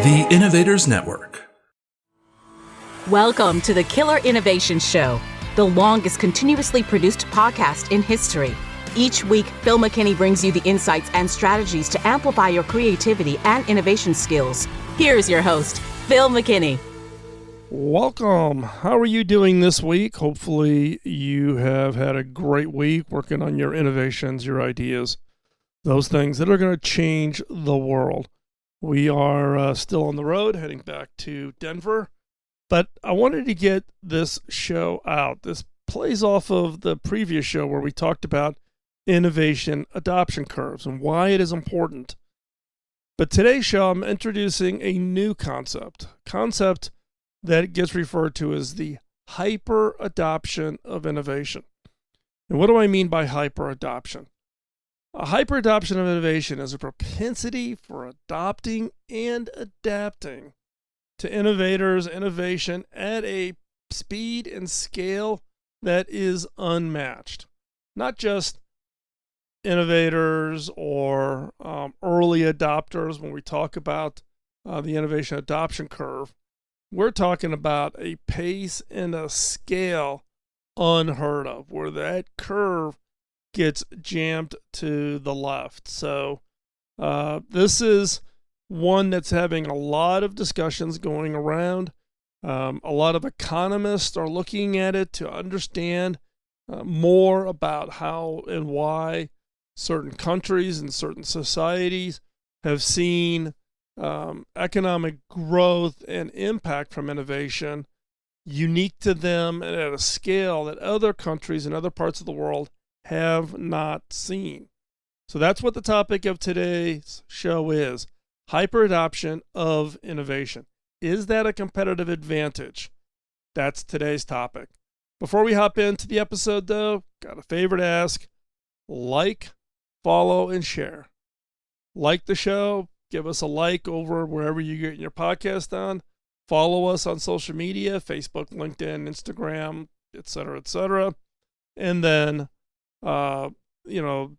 The Innovators Network. Welcome to the Killer Innovation Show, the longest continuously produced podcast in history. Each week, Phil McKinney brings you the insights and strategies to amplify your creativity and innovation skills. Here's your host, Phil McKinney. Welcome. How are you doing this week? Hopefully you have had a great week working on your innovations, your ideas, those things that are going to change the world. We are still on the road heading back to Denver, but I wanted to get this show out. This plays off of the previous show where we talked about innovation adoption curves and why it is important. But today's show, I'm introducing a new concept that gets referred to as the hyper adoption of innovation. And what do I mean by hyper adoption? A hyper adoption of innovation is a propensity for adopting and adapting to innovation at a speed and scale that is unmatched. Not just innovators or early adopters. When we talk about the innovation adoption curve, we're talking about a pace and a scale unheard of, where that curve gets jammed to the left. So this is one that's having a lot of discussions going around. A lot of economists are looking at it to understand more about how and why certain countries and certain societies have seen economic growth and impact from innovation unique to them and at a scale that other countries and other parts of the world have not seen. So that's what the topic of today's show is: hyper adoption of innovation. Is that a competitive advantage? That's today's topic. Before we hop into the episode, though, got a favor to ask: like, follow, and share. Like the show, give us a like over wherever you get your podcast on. Follow us on social media: Facebook, LinkedIn, Instagram, etc. And then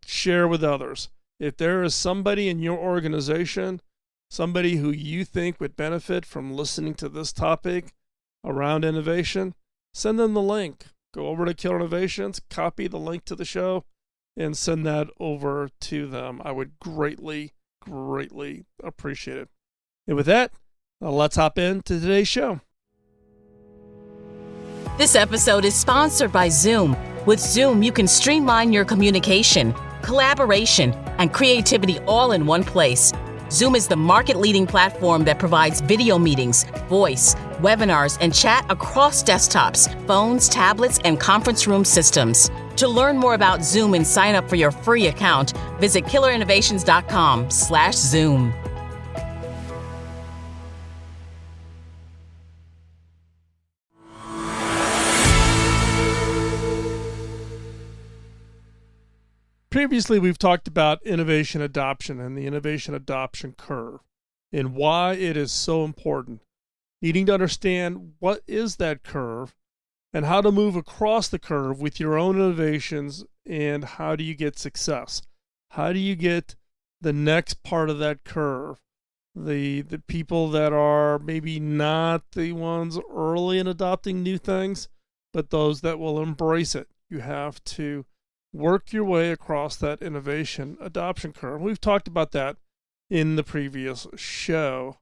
share with others. If there is somebody in your organization, somebody who you think would benefit from listening to this topic around innovation, send them the link. Go over to Killer Innovations, copy the link to the show, and send that over to them. I would greatly appreciate it. And with that, let's hop into today's show. This episode is sponsored by Zoom. With Zoom, you can streamline your communication, collaboration, and creativity all in one place. Zoom is the market-leading platform that provides video meetings, voice, webinars, and chat across desktops, phones, tablets, and conference room systems. To learn more about Zoom and sign up for your free account, visit killerinnovations.com/Zoom. Previously, we've talked about innovation adoption and the innovation adoption curve and why it is so important. Needing to understand what is that curve and how to move across the curve with your own innovations, and how do you get success? How do you get the next part of that curve? The people that are maybe not the ones early in adopting new things, but those that will embrace it. You have to work your way across that innovation adoption curve. We've talked about that in the previous show.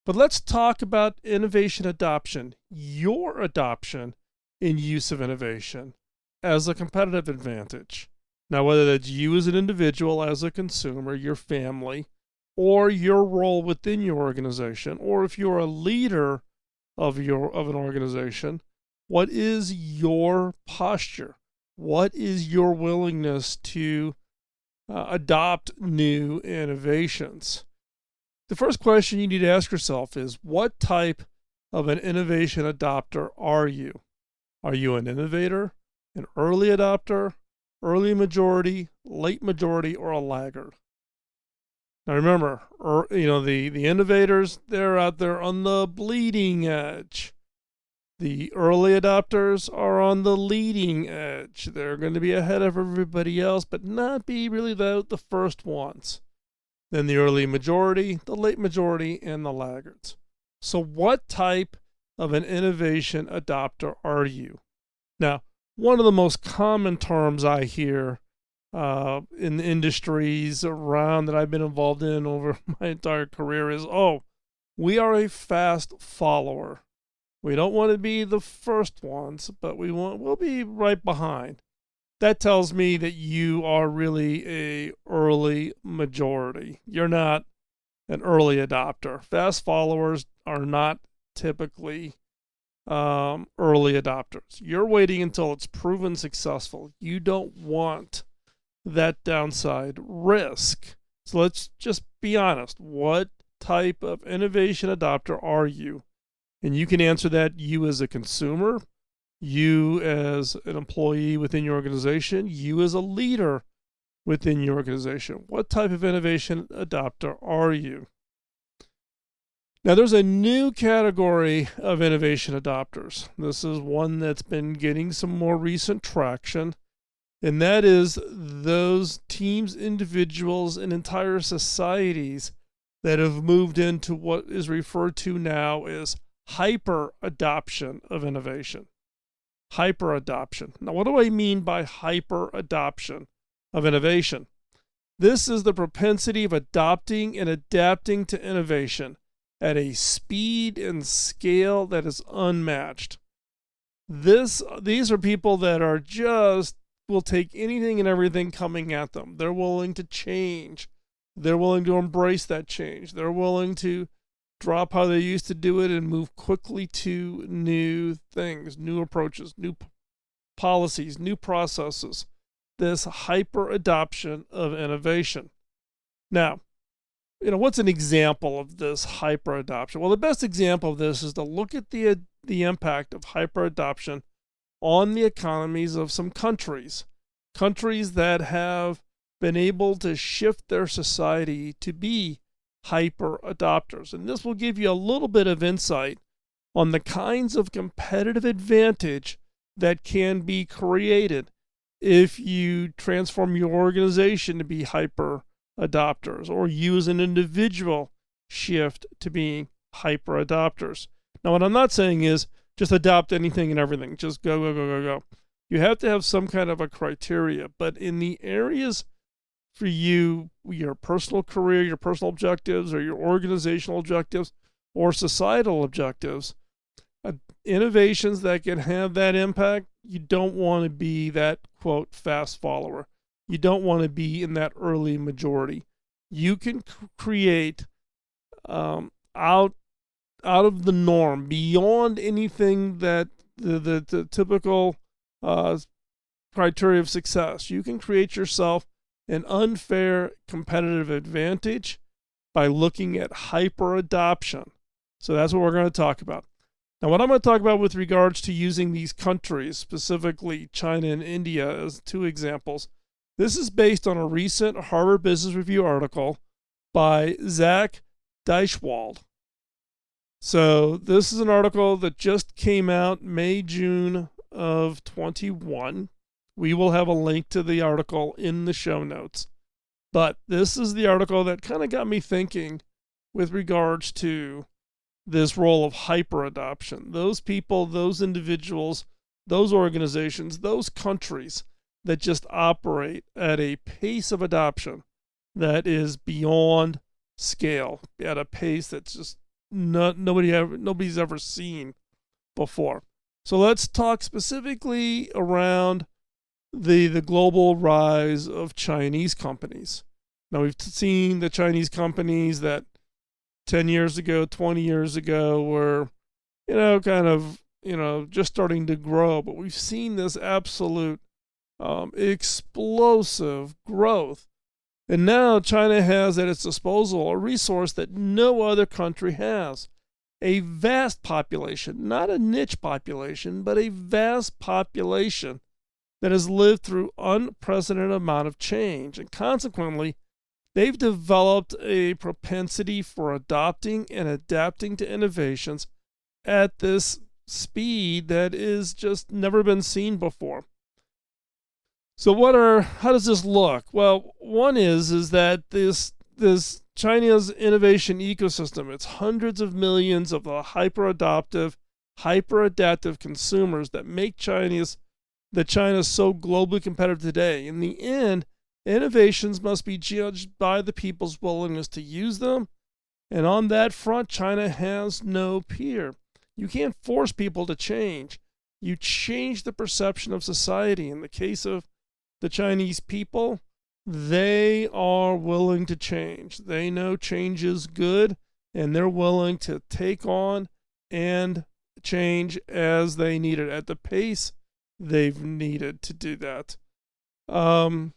But let's talk about innovation adoption, your adoption and use of innovation as a competitive advantage. Now, whether that's you as an individual, as a consumer, your family, or your role within your organization, or if you're a leader of an organization, what is your posture? What is your willingness to adopt new innovations? The first question you need to ask yourself is, what type of an innovation adopter are you? Are you an innovator, an early adopter, early majority, late majority, or a laggard? Now remember, the innovators, they're out there on the bleeding edge. The early adopters are on the leading edge. They're going to be ahead of everybody else, but not be really the first ones. then the early majority, the late majority, and the laggards. So what type of an innovation adopter are you? Now, one of the most common terms I hear in the industries around that I've been involved in over my entire career is, oh, we are a fast follower. We don't want to be the first ones, but we'll be right behind. That tells me that you are really a early majority. You're not an early adopter. Fast followers are not typically early adopters. You're waiting until it's proven successful. You don't want that downside risk. So let's just be honest. What type of innovation adopter are you? And you can answer that, you as a consumer, you as an employee within your organization, you as a leader within your organization. What type of innovation adopter are you? Now, there's a new category of innovation adopters. This is one that's been getting some more recent traction, and that is those teams, individuals, and entire societies that have moved into what is referred to now as hyper adoption of innovation. Hyper adoption. Now, what do I mean by hyper adoption of innovation? This is the propensity of adopting and adapting to innovation at a speed and scale that is unmatched. These are people that are just will take anything and everything coming at them. They're willing to change. They're willing to embrace that change. They're willing to drop how they used to do it and move quickly to new things, new approaches, new policies, new processes. This hyper adoption of innovation. Now, what's an example of this hyper adoption? Well, the best example of this is to look at the impact of hyper adoption on the economies of some countries that have been able to shift their society to be hyper adopters. And this will give you a little bit of insight on the kinds of competitive advantage that can be created if you transform your organization to be hyper adopters, or you as an individual shift to being hyper adopters. Now, what I'm not saying is just adopt anything and everything. Just go. You have to have some kind of a criteria. But in the areas for you, your personal career, your personal objectives, or your organizational objectives, or societal objectives, innovations that can have that impact, you don't want to be that, quote, fast follower. You don't want to be in that early majority. You can create out of the norm, beyond anything that the typical criteria of success. You can create yourself an unfair competitive advantage by looking at hyper adoption. So that's what we're going to talk about. Now, what I'm going to talk about with regards to using these countries, specifically China and India, as two examples. This is based on a recent Harvard Business Review article by Zach Deichwald. So this is an article that just came out May-June of 21. We will have a link to the article in the show notes. But this is the article that kind of got me thinking with regards to this role of hyper adoption. Those people, those individuals, those organizations, those countries that just operate at a pace of adoption that is beyond scale, at a pace that's just nobody's ever seen before. So let's talk specifically around the global rise of Chinese companies. Now, we've seen the Chinese companies that 10 years ago, 20 years ago were, just starting to grow, but we've seen this absolute explosive growth. And now China has at its disposal a resource that no other country has. A vast population, not a niche population, but a vast population that has lived through unprecedented amount of change. And consequently, they've developed a propensity for adopting and adapting to innovations at this speed that is just never been seen before. So how does this look? Well, one is that this China's innovation ecosystem. It's hundreds of millions of the hyper-adaptive consumers that make China so globally competitive today. In the end, innovations must be judged by the people's willingness to use them. And on that front, China has no peer. You can't force people to change. You change the perception of society. In the case of the Chinese people, they are willing to change. They know change is good, and they're willing to take on and change as they need it, at the pace they've needed to do that. Now,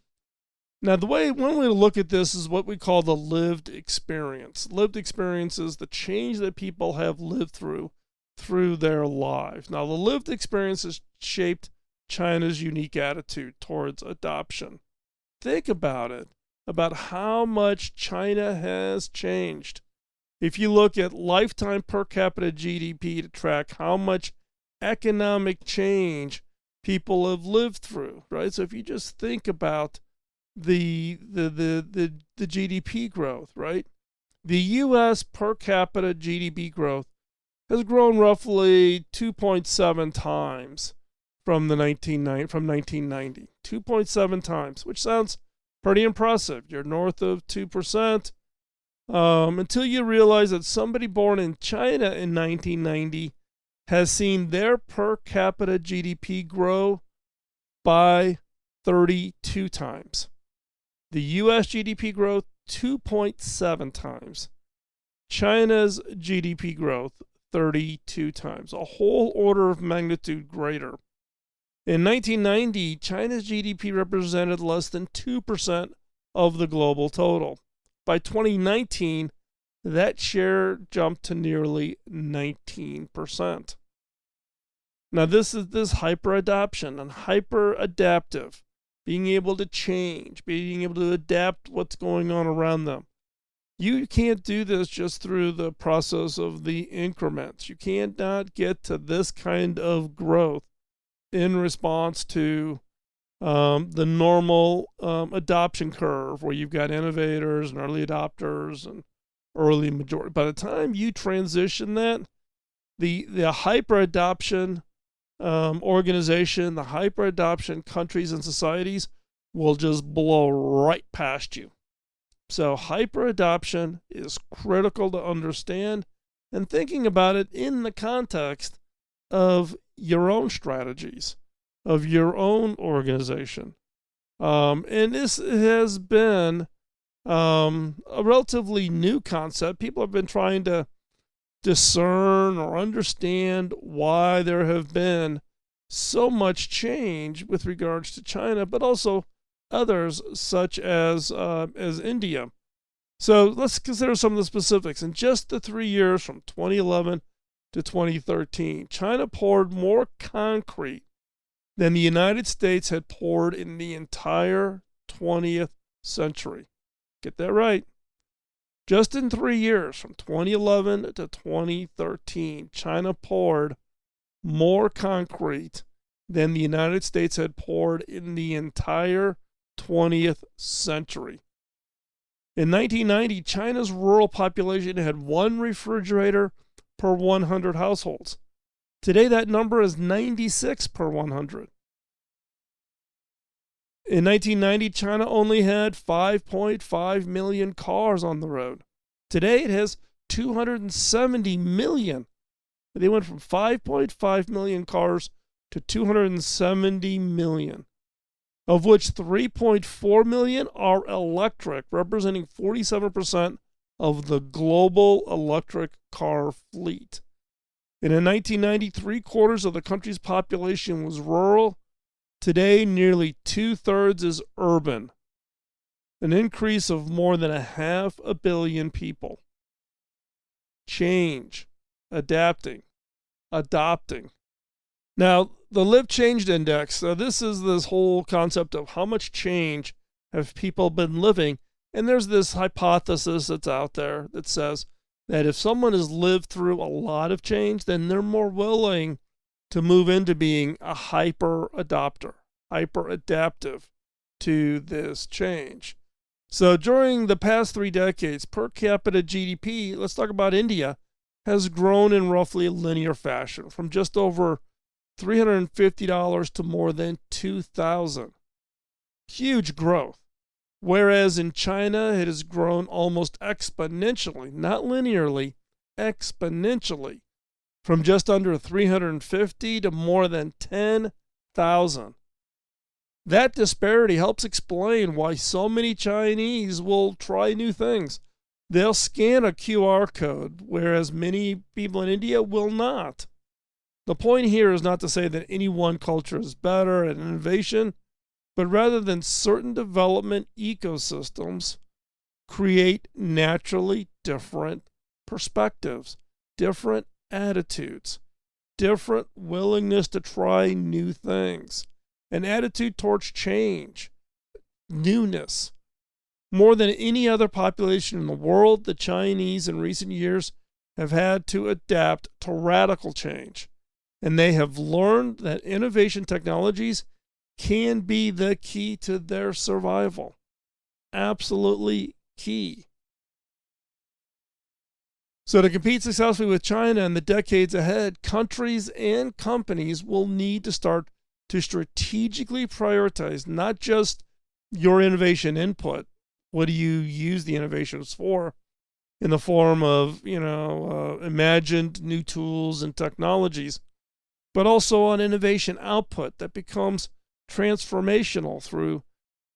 one way to look at this is what we call the lived experience. Lived experience is the change that people have lived through their lives. Now, the lived experience has shaped China's unique attitude towards adoption. Think about it, about how much China has changed. If you look at lifetime per capita GDP to track how much economic change people have lived through, right? So if you just think about the GDP growth, right? The U.S. per capita GDP growth has grown roughly 2.7 times from 1990. 2.7 times, which sounds pretty impressive. You're north of 2%. Until you realize that somebody born in China in 1990 has seen their per capita GDP grow by 32 times. The U.S. GDP growth, 2.7 times. China's GDP growth, 32 times, a whole order of magnitude greater. In 1990, China's GDP represented less than 2% of the global total. By 2019, that share jumped to nearly 19%. Now, this hyper-adoption and hyper-adaptive, being able to change, being able to adapt what's going on around them. You can't do this just through the process of the increments. You cannot get to this kind of growth in response to the normal adoption curve, where you've got innovators and early adopters and early majority. By the time you transition that, the hyper adoption organization, the hyper adoption countries and societies will just blow right past you. So hyper adoption is critical to understand, and thinking about it in the context of your own strategies, of your own organization. And this has been a relatively new concept. People have been trying to discern or understand why there have been so much change with regards to China, but also others such as India. So let's consider some of the specifics. In just the 3 years from 2011 to 2013, China poured more concrete than the United States had poured in the entire 20th century. Get that right. Just in 3 years, from 2011 to 2013, China poured more concrete than the United States had poured in the entire 20th century. In 1990, China's rural population had one refrigerator per 100 households. Today, that number is 96 per 100. In 1990, China only had 5.5 million cars on the road. Today, it has 270 million. They went from 5.5 million cars to 270 million, of which 3.4 million are electric, representing 47% of the global electric car fleet. And in 1990, 3/4 of the country's population was rural. Today, nearly 2/3 is urban, an increase of more than 500 million people. Change, adapting, adopting. Now, the Live Changed Index, so this is this whole concept of how much change have people been living. And there's this hypothesis that's out there that says that if someone has lived through a lot of change, then they're more willing to move into being a hyper adopter, hyper adaptive to this change. So during the past 3 decades, per capita GDP, let's talk about India, has grown in roughly a linear fashion from just over $350 to more than $2,000. Huge growth. Whereas in China, it has grown almost exponentially, not linearly, exponentially, from just under 350 to more than 10,000. That disparity helps explain why so many Chinese will try new things. They'll scan a QR code, whereas many people in India will not. The point here is not to say that any one culture is better at innovation, but rather than certain development ecosystems create naturally different perspectives, different attitudes, different willingness to try new things, an attitude towards change, newness. More than any other population in the world, the Chinese in recent years have had to adapt to radical change. And they have learned that innovation technologies can be the key to their survival. Absolutely key. So to compete successfully with China in the decades ahead, countries and companies will need to start to strategically prioritize not just your innovation input. What do you use the innovations for? In the form of, imagined new tools and technologies, but also on innovation output that becomes transformational through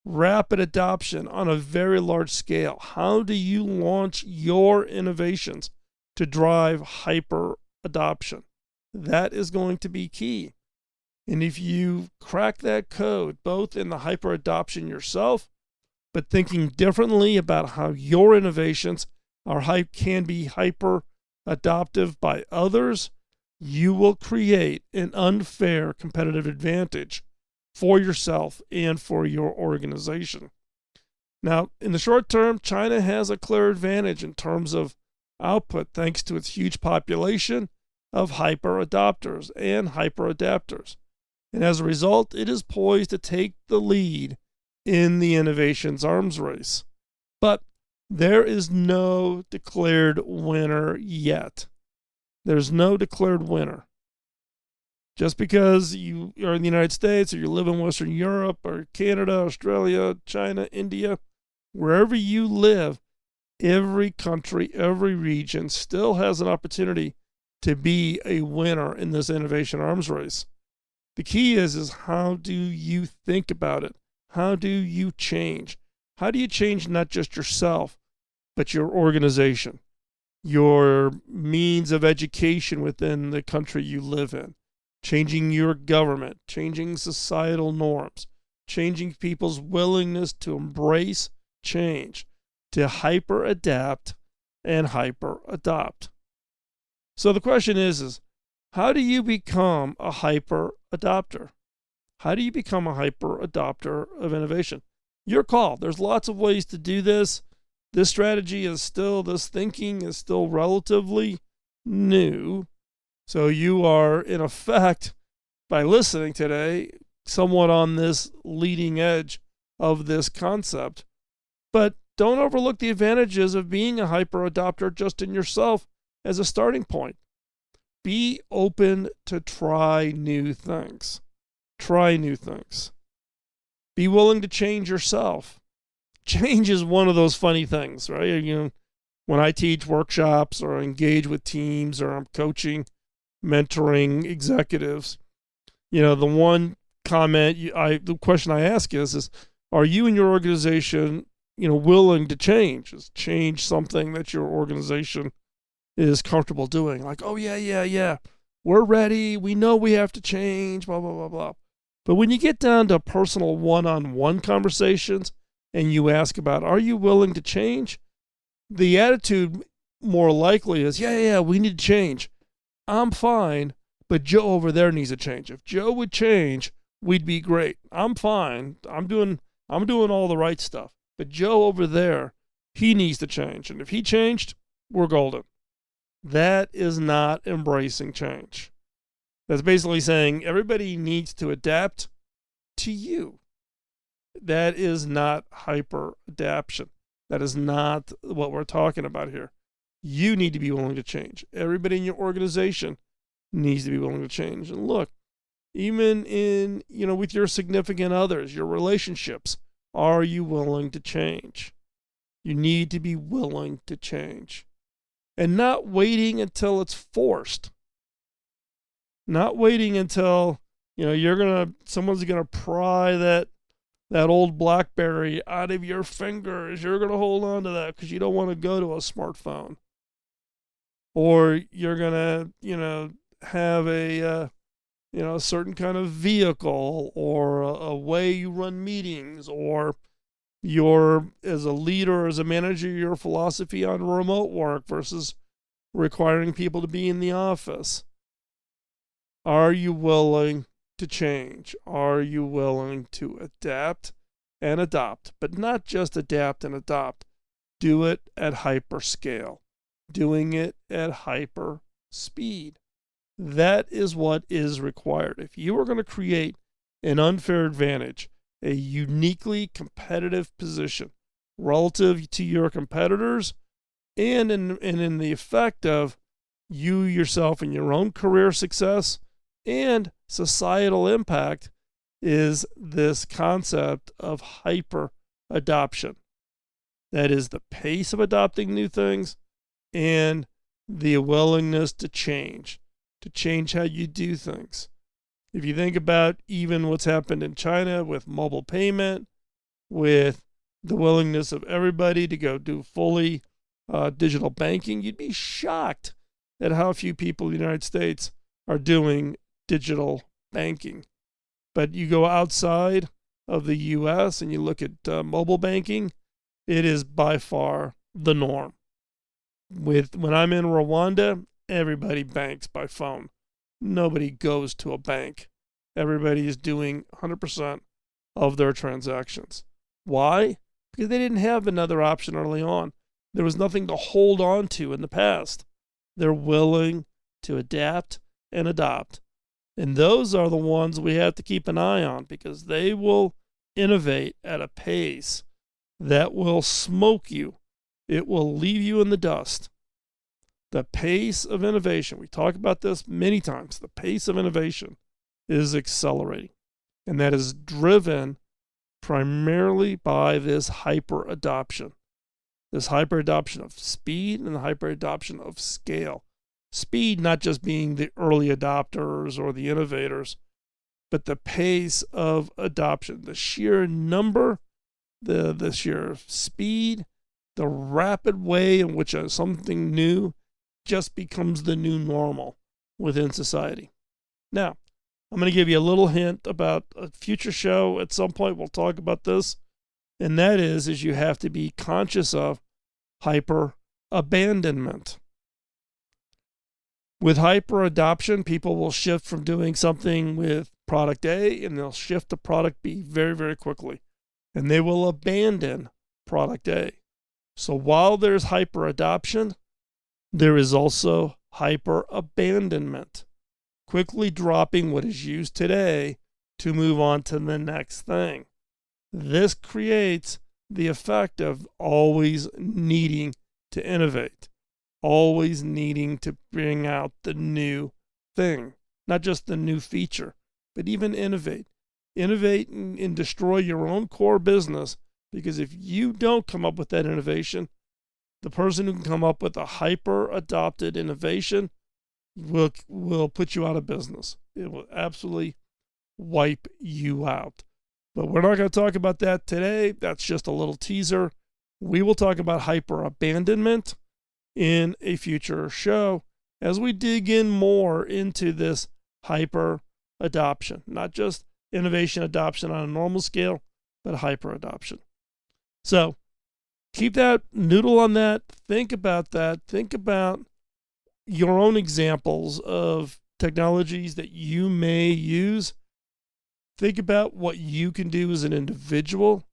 rapid adoption on a very large scale. How do you launch your innovations to drive hyper adoption? That is going to be key. And if you crack that code, both in the hyper adoption yourself, but thinking differently about how your innovations can be hyper adoptive by others, you will create an unfair competitive advantage for yourself and for your organization. Now, in the short term, China has a clear advantage in terms of output thanks to its huge population of hyper adopters and hyper adapters. And as a result, it is poised to take the lead in the innovations arms race. But there is no declared winner yet. There's no declared winner. Just because you are in the United States or you live in Western Europe or Canada, Australia, China, India, wherever you live, every country, every region still has an opportunity to be a winner in this innovation arms race. The key is how do you think about it? How do you change? How do you change not just yourself, but your organization, your means of education within the country you live in, changing your government, changing societal norms, changing people's willingness to embrace change, to hyper adapt and hyper adopt. So the question is how do you become a hyper adopter? How do you become a hyper adopter of innovation? Your call. There's lots of ways to do this. This thinking is still relatively new. So you are, in effect, by listening today, somewhat on this leading edge of this concept. But don't overlook the advantages of being a hyper adopter just in yourself as a starting point. Be open to try new things. Try new things. Be willing to change yourself. Change is one of those funny things, right? When I teach workshops or engage with teams or I'm coaching, mentoring executives, the one comment, the question I ask is, are you and your organization, willing to change? Is change something that your organization is comfortable doing? Like, oh yeah, we're ready. We know we have to change, blah, blah, blah, blah. But when you get down to personal one-on-one conversations and you ask about, are you willing to change? The attitude more likely is, yeah, we need to change. I'm fine, but Joe over there needs to change. If Joe would change, we'd be great. I'm fine. I'm doing all the right stuff. But Joe over there, he needs to change. And if he changed, we're golden. That is not embracing change. That's basically saying everybody needs to adapt to you. That is not hyper adaptation. That is not what we're talking about here. You need to be willing to change. Everybody in your organization needs to be willing to change. And look, even in, with your significant others, your relationships, are you willing to change? You need to be willing to change. And not waiting until it's forced. Not waiting until, someone's gonna pry that old BlackBerry out of your fingers. You're gonna hold on to that because you don't want to go to a smartphone. Or you're gonna, have a certain kind of vehicle or a way you run meetings, or as a leader, as a manager, your philosophy on remote work versus requiring people to be in the office. Are you willing to change? Are you willing to adapt and adopt? But not just adapt and adopt. Do it at hyper scale. Doing it at hyper speed. That is what is required. If you are going to create an unfair advantage, a uniquely competitive position relative to your competitors, and in the effect of you yourself and your own career success and societal impact, is this concept of hyper adoption. That is the pace of adopting new things and the willingness to change how you do things. If you think about even what's happened in China with mobile payment, with the willingness of everybody to go do fully digital banking, you'd be shocked at how few people in the United States are doing digital banking. But you go outside of the U.S. and you look at mobile banking, it is by far the norm. When I'm in Rwanda, everybody banks by phone. Nobody goes to a bank. Everybody is doing 100% of their transactions. Why? Because they didn't have another option early on. There was nothing to hold on to in the past. They're willing to adapt and adopt. And those are the ones we have to keep an eye on, because they will innovate at a pace that will smoke you. It will leave you in the dust. The pace of innovation, we talk about this many times, the pace of innovation is accelerating. And that is driven primarily by this hyper adoption. This hyper adoption of speed and the hyper adoption of scale. Speed not just being the early adopters or the innovators, but the pace of adoption, the sheer number, the sheer speed, the rapid way in which something new just becomes the new normal within society. Now, I'm going to give you a little hint about a future show. At some point, we'll talk about this. And that is you have to be conscious of hyper abandonment. With hyper adoption, people will shift from doing something with product A and they'll shift to product B very, very quickly. And they will abandon product A. So while there's hyper adoption, there is also hyper abandonment. Quickly dropping what is used today to move on to the next thing. This creates the effect of always needing to innovate, always needing to bring out the new thing, not just the new feature, but even innovate. Innovate and destroy your own core business, because if you don't come up with that innovation, the person who can come up with a hyper adopted innovation will put you out of business. It will absolutely wipe you out. But we're not going to talk about that today. That's just a little teaser. We will talk about hyper abandonment in a future show as we dig in more into this hyper adoption, not just innovation adoption on a normal scale, but hyper adoption. So keep that noodle on that. Think about that. Think about your own examples of technologies that you may use. Think about what you can do as an individual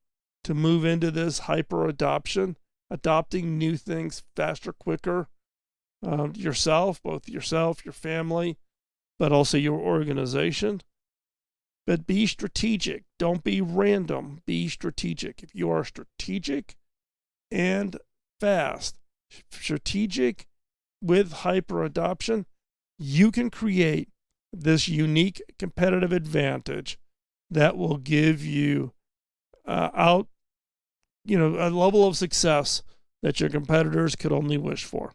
to move into this hyper adoption, adopting new things faster, quicker, both yourself, your family, but also your organization. But be strategic. Don't be random. Be strategic. If you are strategic and fast, strategic with hyper adoption, you can create this unique competitive advantage that will give you a level of success that your competitors could only wish for.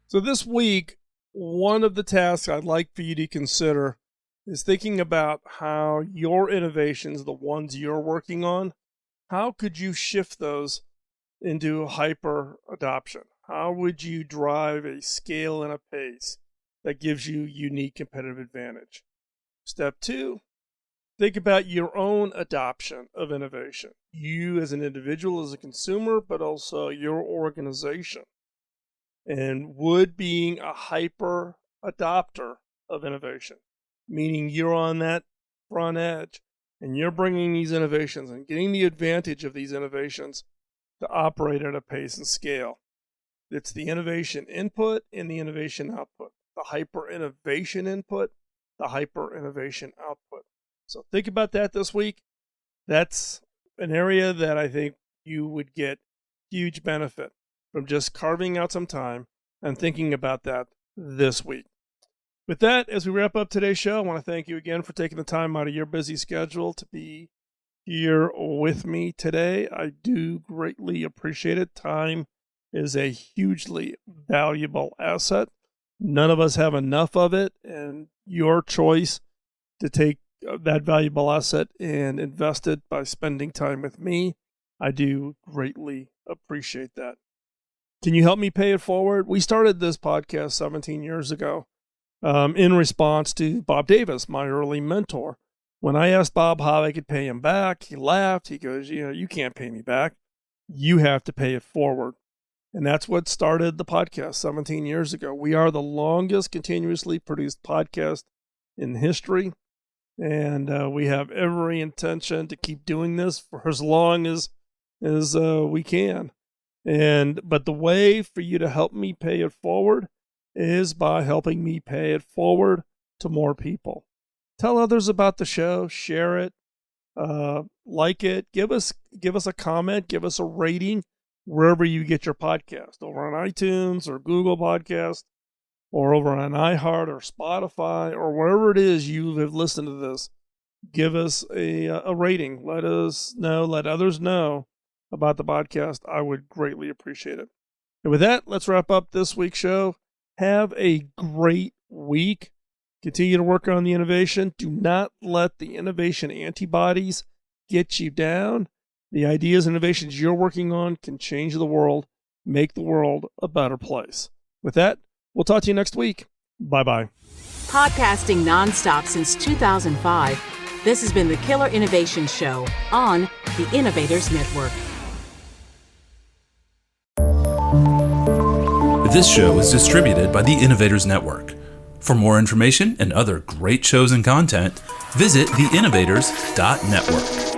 So this week, one of the tasks I'd like for you to consider is thinking about how your innovations, the ones you're working on, how could you shift those into hyper adoption? How would you drive a scale and a pace that gives you unique competitive advantage? Step 2, think about your own adoption of innovation. You as an individual, as a consumer, but also your organization. And would being a hyper adopter of innovation, meaning you're on that front edge and you're bringing these innovations and getting the advantage of these innovations to operate at a pace and scale. It's the innovation input and the innovation output, the hyper innovation input, the hyper innovation output. So think about that this week. That's an area that I think you would get huge benefit from just carving out some time and thinking about that this week. With that, as we wrap up today's show, I want to thank you again for taking the time out of your busy schedule to be here with me today. I do greatly appreciate it. Time is a hugely valuable asset. None of us have enough of it, and your choice to take that valuable asset and invest it by spending time with me, I do greatly appreciate that. Can you help me pay it forward? We started this podcast 17 years ago in response to Bob Davis, my early mentor. When I asked Bob how I could pay him back, he laughed. He goes, you can't pay me back. You have to pay it forward. And that's what started the podcast 17 years ago. We are the longest continuously produced podcast in history. And we have every intention to keep doing this for as long as we can. But the way for you to help me pay it forward is by helping me pay it forward to more people. Tell others about the show, share it, like it, give us a comment, give us a rating wherever you get your podcast, over on iTunes or Google Podcast, or over on iHeart or Spotify, or wherever it is you have listened to this. Give us a rating. Let us know, let others know about the podcast. I would greatly appreciate it. And with that, let's wrap up this week's show. Have a great week. Continue to work on the innovation. Do not let the innovation antibodies get you down. The ideas and innovations you're working on can change the world, make the world a better place. With that, we'll talk to you next week. Bye-bye. Podcasting nonstop since 2005, this has been the Killer Innovation Show on the Innovators Network. This show is distributed by the Innovators Network. For more information and other great shows and content, visit theinnovators.network.